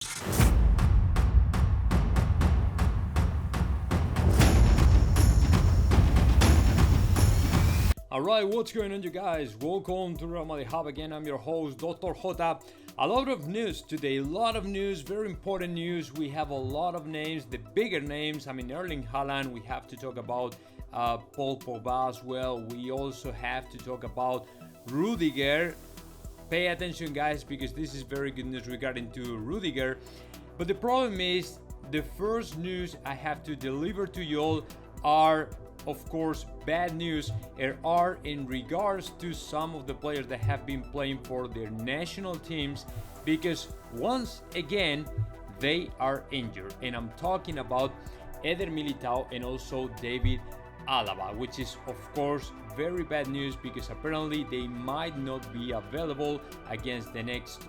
Alright, what's going on, you guys? Welcome to Madrid Hub again. I'm your host, Dr. JOTA. A lot of news today, very important news. We have a lot of names, the bigger names. Erling Haaland, we have to talk about Paul Pogba as well. We also have to talk about Rüdiger. Pay attention, guys, because this is very good news regarding to Rüdiger. But the problem is, the first news I have to deliver to you all are, of course, bad news are in regards to some of the players that have been playing for their national teams, because once again they are injured, and I'm talking about Eder Militao and also David Alaba, which is of course very bad news because apparently they might not be available against the next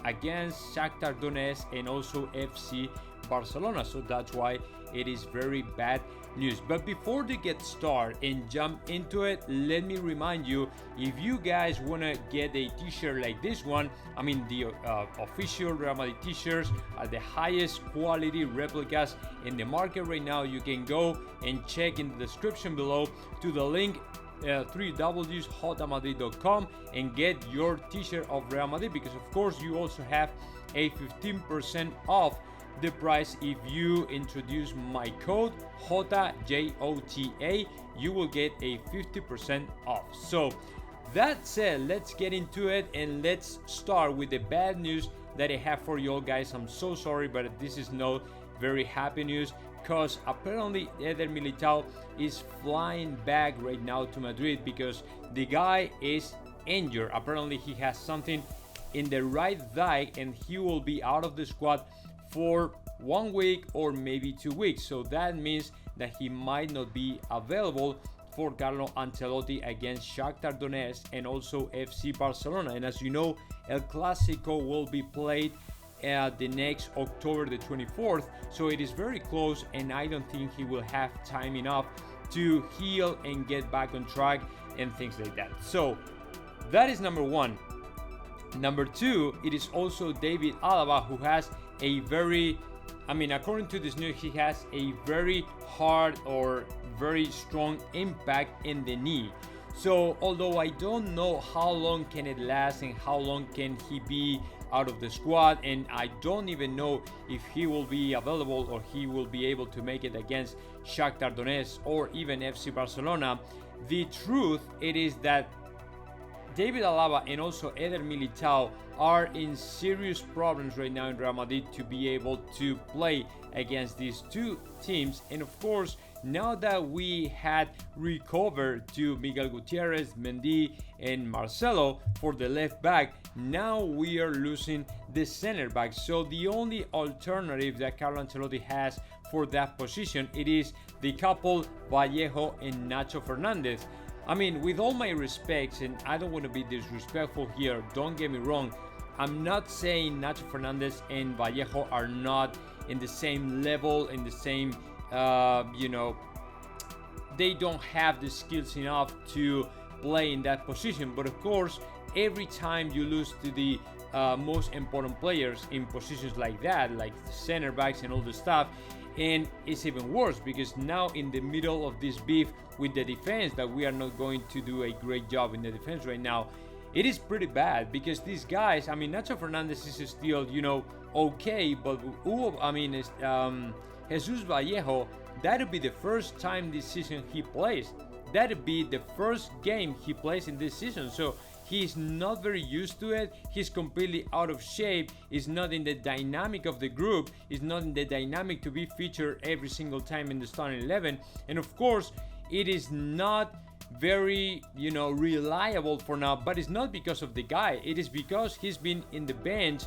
against Shakhtar Donetsk and also FC Barcelona. So that's why it is very bad news. But before they get started and jump into it, let me remind you, if you guys want to get a t-shirt like this one, the official Real Madrid t-shirts are the highest quality replicas in the market right now. You can go and check in the description below to the link www.R.Madrid.com and get your t-shirt of Real Madrid, because of course you also have a 15% off the price. If you introduce my code JOTA, JOTA, you will get a 50% off. So that said, let's get into it and let's start with the bad news that I have for you all, guys. I'm so sorry, but this is not very happy news, because apparently Eder Militao is flying back right now to Madrid because the guy is injured. Apparently he has something in the right thigh and he will be out of the squad for 1 week or maybe 2 weeks. So that means that he might not be available for Carlo Ancelotti against Shakhtar Donetsk and also FC Barcelona. And as you know, El Clasico will be played the next October the 24th. So it is very close, and I don't think he will have time enough to heal and get back on track and things like that. So that is number one. Number two, it is also David Alaba, who has a very, according to this news, he has a very hard or very strong impact in the knee. So although I don't know how long can it last and how long can he be out of the squad, and I don't even know if he will be available or he will be able to make it against Shakhtar Donetsk or even FC Barcelona, the truth it is that David Alaba and also Eder Militao are in serious problems right now in Real Madrid to be able to play against these two teams. And of course, now that we had recovered to Miguel Gutierrez, Mendy and Marcelo for the left back, now we are losing the center back. So the only alternative that Carlo Ancelotti has for that position, it is the couple Vallejo and Nacho Fernandez. With all my respects, and I don't want to be disrespectful here, don't get me wrong, I'm not saying Nacho Fernandez and Vallejo are not in the same level, in the same, they don't have the skills enough to play in that position. But of course, every time you lose to the most important players in positions like that, like the center backs and all the stuff, and it's even worse because now in the middle of this beef with the defense, that we are not going to do a great job in the defense right now, it is pretty bad because these guys, Nacho Fernandez is still, okay, but Jesus Vallejo, that'll be the first time this season he plays. That'll be the first game he plays in this season. So he's not very used to it. He's completely out of shape. He's not in the dynamic of the group. He's not in the dynamic to be featured every single time in the starting 11. And of course, it is not very, reliable for now. But it's not because of the guy. It is because he's been in the bench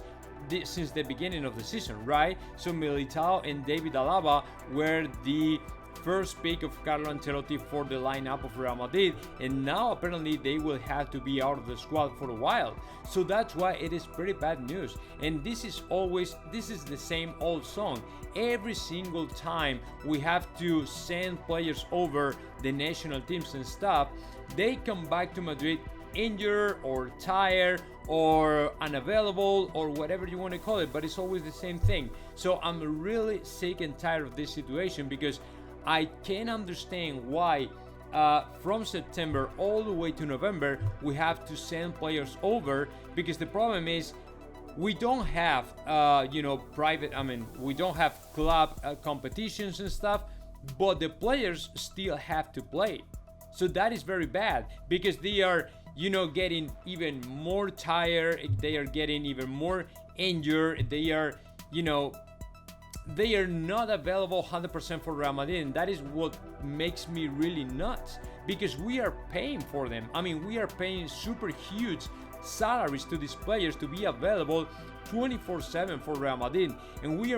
since the beginning of the season, right? So Militao and David Alaba were the first pick of Carlo Ancelotti for the lineup of Real Madrid, and now apparently they will have to be out of the squad for a while. So that's why it is pretty bad news. And this is the same old song. Every single time we have to send players over the national teams and stuff, they come back to Madrid injured or tired or unavailable or whatever you want to call it, but it's always the same thing. So I'm really sick and tired of this situation, because I can't understand why from September all the way to November we have to send players over, because the problem is we don't have we don't have club competitions and stuff, but the players still have to play. So that is very bad, because they are getting even more tired, they are getting even more injured, they are not available 100% for Real Madrid, and that is what makes me really nuts, because we are paying for them. I mean, we are paying super huge salaries to these players to be available 24/7 for Real Madrid, and we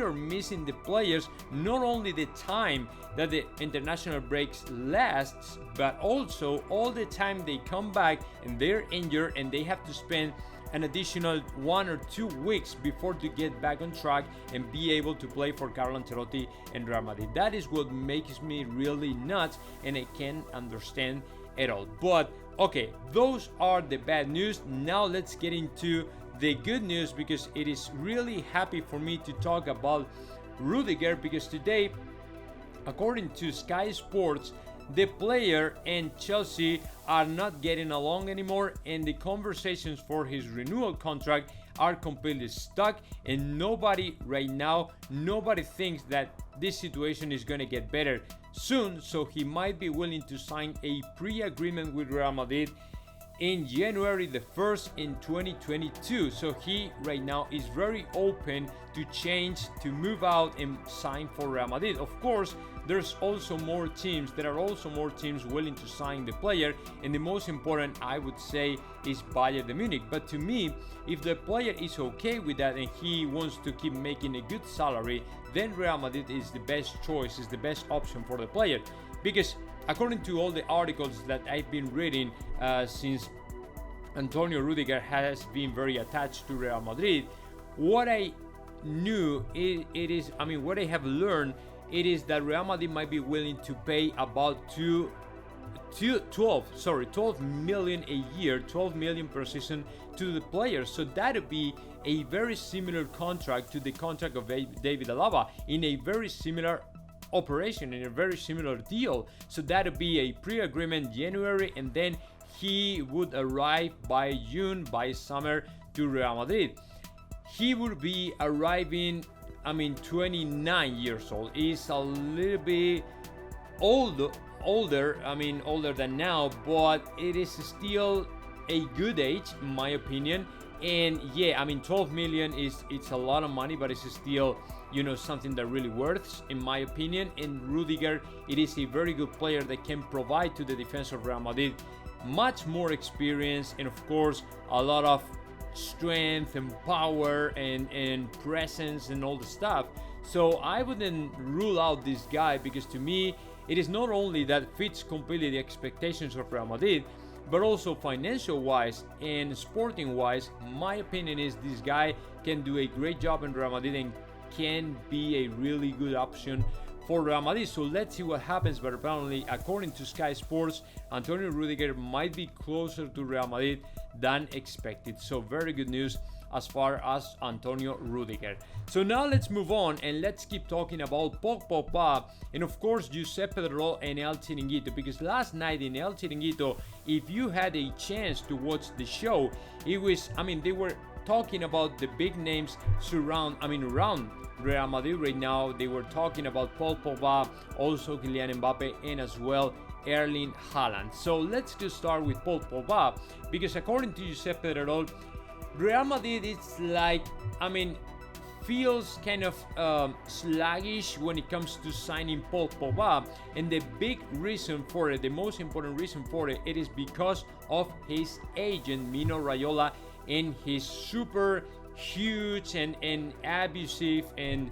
are missing the players, not only the time that the international breaks lasts, but also all the time they come back and they're injured and they have to spend an additional 1 or 2 weeks before to get back on track and be able to play for Carlo Ancelotti and Real Madrid. That is what makes me really nuts, and I can't understand at all. But okay, those are the bad news. Now let's get into the good news, because it is really happy for me to talk about Rüdiger, because today, according to Sky Sports, the player and Chelsea are not getting along anymore, and the conversations for his renewal contract are completely stuck, and nobody thinks that this situation is going to get better soon. So he might be willing to sign a pre-agreement with Real Madrid in January the 1st in 2022. So he right now is very open to change, to move out and sign for Real Madrid. Of course, there are also more teams willing to sign the player, and the most important, I would say, is Bayern Munich. But to me, if the player is okay with that and he wants to keep making a good salary, then Real Madrid is the best choice, is the best option for the player. Because according to all the articles that I've been reading since Antonio Rüdiger has been very attached to Real Madrid, what I have learned, it is that Real Madrid might be willing to pay about 12 million a year, 12 million per season to the players. So that would be a very similar contract to the contract of David Alaba, in a very similar operation, in a very similar deal. So that would be a pre-agreement January, and then he would arrive by June, by summer, to Real Madrid. He would be arriving 29 years old. He's a little bit older than now, but it is still a good age in my opinion. And yeah, 12 million it's a lot of money, but it's still something that really works in my opinion. And Rüdiger, it is a very good player that can provide to the defense of Real Madrid much more experience, and of course a lot of strength and power and presence and all the stuff. So I wouldn't rule out this guy, because to me it is not only that fits completely the expectations of Real Madrid, but also financial wise and sporting wise. My opinion is this guy can do a great job in Real Madrid and can be a really good option for Real Madrid. So let's see what happens. But apparently, according to Sky Sports, Antonio Rüdiger might be closer to Real Madrid than expected. So very good news as far as Antonio Rüdiger. So now let's move on and let's keep talking about Paul Pogba and of course Giuseppe Pedrerol and El Chiringuito, because last night in El Chiringuito, if you had a chance to watch the show, it was, they were talking about the big names around Real Madrid right now. They were talking about Paul Pogba, also Kylian Mbappe, and as well Erling Haaland. So let's just start with Paul Pogba, because according to Giuseppe Pedrerol, Real Madrid is feels kind of sluggish when it comes to signing Paul Pogba, and the big reason for it, the most important reason for it, it is because of his agent Mino Raiola and his super huge and abusive and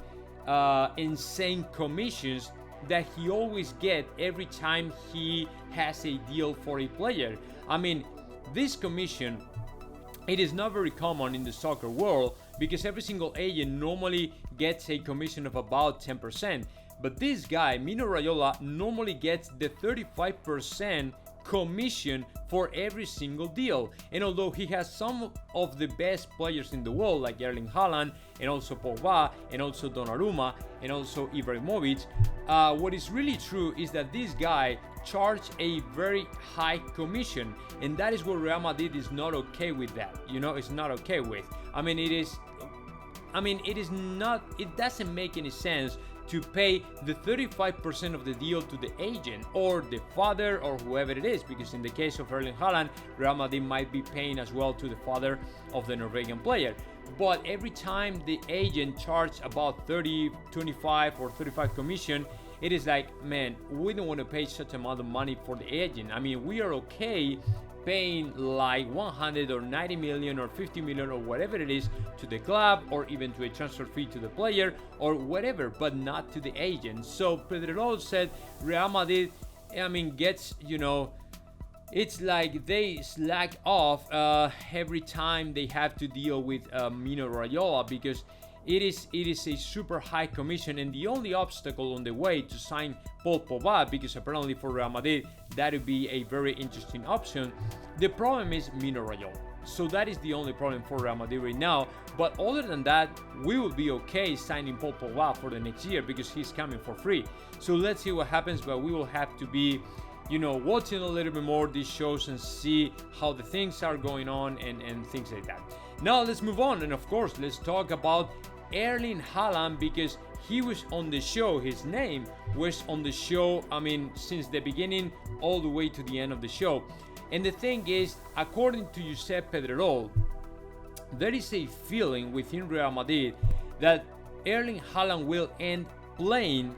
insane commissions that he always get every time he has a deal for a player. This commission, it is not very common in the soccer world, because every single agent normally gets a commission of about 10%. But this guy, Mino Raiola, normally gets the 35% commission for every single deal. And although he has some of the best players in the world, like Erling Haaland, and also Pogba, and also Donnarumma, and also Ibrahimovic, what is really true is that this guy charged a very high commission, and that is what Real Madrid is not okay with. That, it's not okay with. It doesn't make any sense to pay the 35% of the deal to the agent or the father or whoever it is, because in the case of Erling Haaland, Real Madrid might be paying as well to the father of the Norwegian player. But every time the agent charges about 30, 25 or 35 commission, it is like, man, we don't want to pay such amount of money for the agent. We are okay paying like 100 or 90 million or 50 million or whatever it is to the club, or even to a transfer fee to the player or whatever, but not to the agent. So Pedrerol said Real Madrid, gets, it's like they slack off every time they have to deal with Mino Raiola, because it is a super high commission, and the only obstacle on the way to sign Paul Pogba, because apparently for Real Madrid that would be a very interesting option. The problem is Mino Raiola. So that is the only problem for Real Madrid right now. But other than that, we will be okay signing Paul Pogba for the next year, because he's coming for free. So let's see what happens, but we will have to be watching a little bit more these shows and see how the things are going on and things like that. Now let's move on, and of course let's talk about Erling Haaland, because he was on the show. His name was on the show, since the beginning all the way to the end of the show. And the thing is, according to Josep Pedrerol, there is a feeling within Real Madrid that Erling Haaland will end playing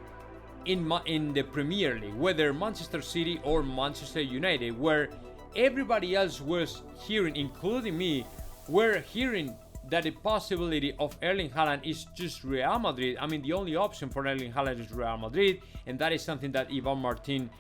in the Premier League, whether Manchester City or Manchester United, where everybody else was hearing, including me, were hearing that the possibility of Erling Haaland is just Real Madrid. The only option for Erling Haaland is Real Madrid, and that is something that Ivan Martin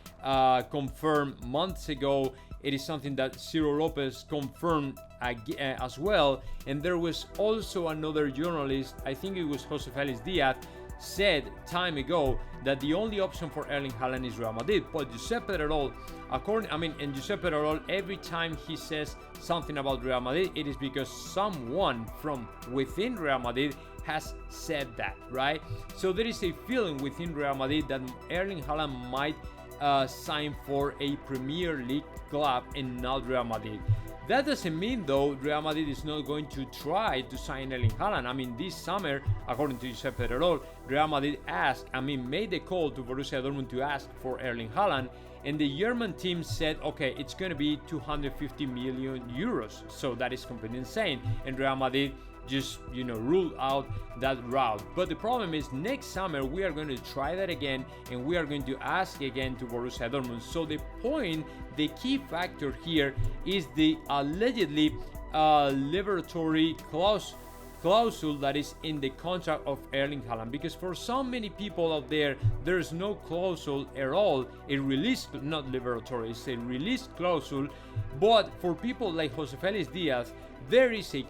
confirmed months ago. It is something that Ciro Lopez confirmed as well, and there was also another journalist, I think it was Jose Felix Diaz, said time ago that the only option for Erling Haaland is Real Madrid. But Josep Pedrerol, and Josep Pedrerol, every time he says something about Real Madrid, it is because someone from within Real Madrid has said that, right? So there is a feeling within Real Madrid that Erling Haaland might sign for a Premier League club and not Real Madrid. That doesn't mean, though, Real Madrid is not going to try to sign Erling Haaland. This summer, according to Josep Pedrerol, Real Madrid made the call to Borussia Dortmund to ask for Erling Haaland, and the German team said, okay, it's going to be 250 million euros. So that is completely insane. And Real Madrid just, ruled out that route. But the problem is, next summer we are going to try that again, and we are going to ask again to Borussia Dortmund. So the key factor here is the allegedly liberatory clause that is in the contract of Erling Haaland, because for so many people out there's no clause at all. A release, not liberatory, it's a release clause. But for people like Jose Felix Diaz, there is a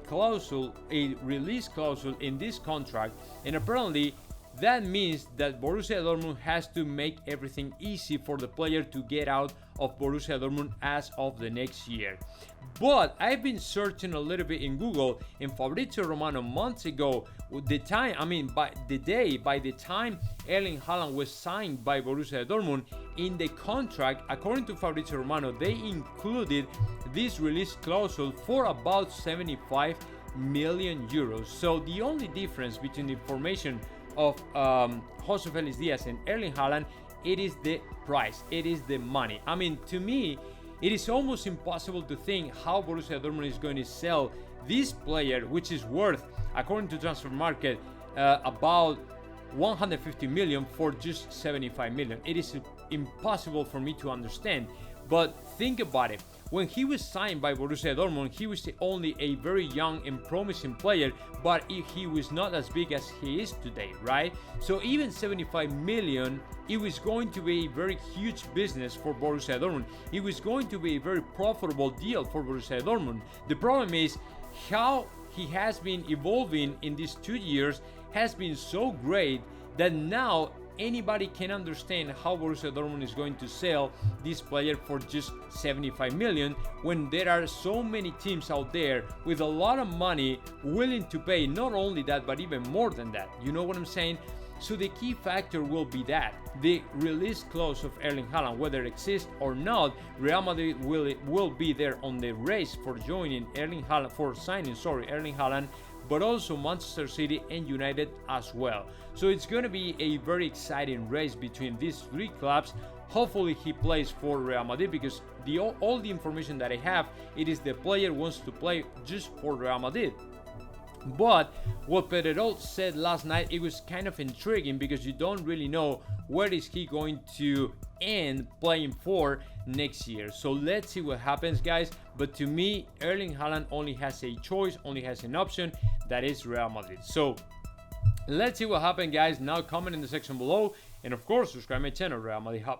release clause in this contract, and apparently that means that Borussia Dortmund has to make everything easy for the player to get out of Borussia Dortmund as of the next year. But I've been searching a little bit in Google, and Fabrizio Romano months ago, by the time Erling Haaland was signed by Borussia Dortmund, in the contract, according to Fabrizio Romano, they included this release clause for about 75 million euros. So the only difference between the information of Jose Felix Diaz and Erling Haaland, it is the price, it is the money. To me, it is almost impossible to think how Borussia Dortmund is going to sell this player, which is worth, according to Transfer Market, about 150 million for just 75 million. It is impossible for me to understand. But think about it. When he was signed by Borussia Dortmund, he was only a very young and promising player, but he was not as big as he is today, right? So even 75 million, it was going to be a very huge business for Borussia Dortmund. It was going to be a very profitable deal for Borussia Dortmund. The problem is how he has been evolving in these 2 years has been so great that now anybody can understand how Borussia Dortmund is going to sell this player for just 75 million when there are so many teams out there with a lot of money willing to pay not only that but even more than that. You know what I'm saying? So the key factor will be that the release clause of Erling Haaland, whether it exists or not, Real Madrid will be there on the race for joining Erling Haaland, for signing, Erling Haaland, but also Manchester City and United as well. So it's going to be a very exciting race between these three clubs. Hopefully he plays for Real Madrid, because all the information that I have, it is the player wants to play just for Real Madrid. But what Pedrerol said last night, it was kind of intriguing, because you don't really know where is he going to end playing for next year. So let's see what happens, guys. But to me, Erling Haaland only has a choice, only has an option, that is Real Madrid. So let's see what happens, guys. Now comment in the section below, and of course subscribe my channel, Real Madrid Hub.